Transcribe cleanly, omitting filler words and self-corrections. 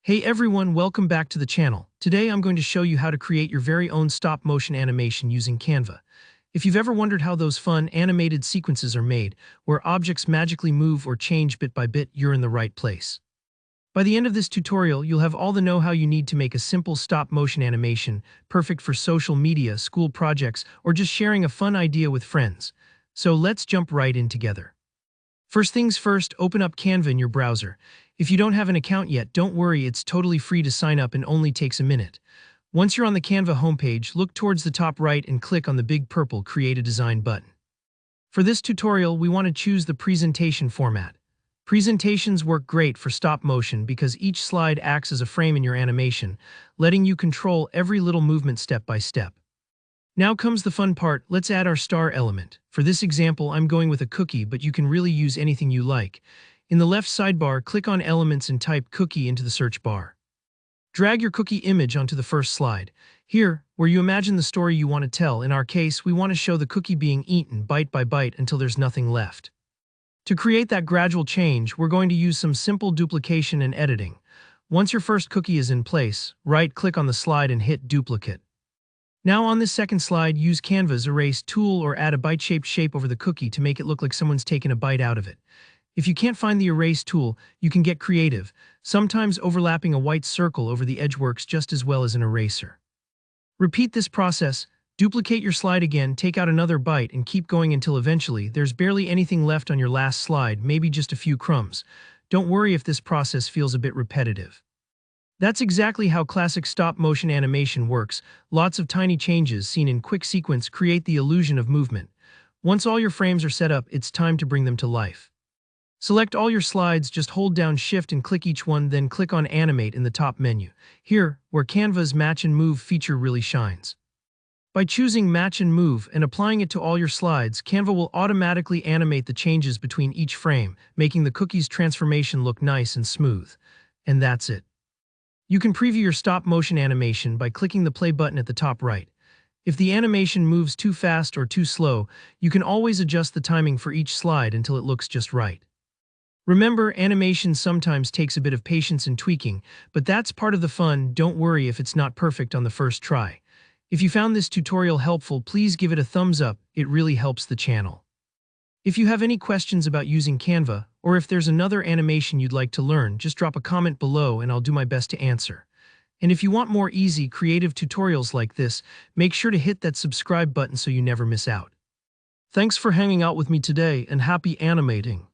Hey everyone, welcome back to the channel. Today I'm going to show you how to create your very own stop-motion animation using Canva. If you've ever wondered how those fun animated sequences are made, where objects magically move or change bit by bit, you're in the right place. By the end of this tutorial, you'll have all the know-how you need to make a simple stop-motion animation, perfect for social media, school projects, or just sharing a fun idea with friends. So let's jump right in together. First things first, open up Canva in your browser. If you don't have an account yet, don't worry, it's totally free to sign up and only takes a minute. Once you're on the Canva homepage, look towards the top right and click on the big purple Create a Design button. For this tutorial, we want to choose the presentation format. Presentations work great for stop motion because each slide acts as a frame in your animation, letting you control every little movement step by step. Now comes the fun part, let's add our star element. For this example, I'm going with a cookie, but you can really use anything you like. In the left sidebar, click on Elements and type Cookie into the search bar. Drag your cookie image onto the first slide. Here, where you imagine the story you want to tell, in our case, we want to show the cookie being eaten bite by bite until there's nothing left. To create that gradual change, we're going to use some simple duplication and editing. Once your first cookie is in place, right-click on the slide and hit Duplicate. Now on this second slide, use Canva's Erase tool or add a bite-shaped shape over the cookie to make it look like someone's taken a bite out of it. If you can't find the Erase tool, you can get creative. Sometimes overlapping a white circle over the edge works just as well as an eraser. Repeat this process, duplicate your slide again, take out another bite, and keep going until eventually there's barely anything left on your last slide, maybe just a few crumbs. Don't worry if this process feels a bit repetitive. That's exactly how classic stop-motion animation works. Lots of tiny changes seen in quick sequence create the illusion of movement. Once all your frames are set up, it's time to bring them to life. Select all your slides, just hold down Shift and click each one, then click on Animate in the top menu. Here, where Canva's Match and Move feature really shines. By choosing Match and Move and applying it to all your slides, Canva will automatically animate the changes between each frame, making the cookie's transformation look nice and smooth. And that's it. You can preview your stop-motion animation by clicking the play button at the top right. If the animation moves too fast or too slow, you can always adjust the timing for each slide until it looks just right. Remember, animation sometimes takes a bit of patience and tweaking, but that's part of the fun. Don't worry if it's not perfect on the first try. If you found this tutorial helpful, please give it a thumbs up, it really helps the channel. If you have any questions about using Canva, or if there's another animation you'd like to learn, just drop a comment below and I'll do my best to answer. And if you want more easy, creative tutorials like this, make sure to hit that subscribe button so you never miss out. Thanks for hanging out with me today and happy animating!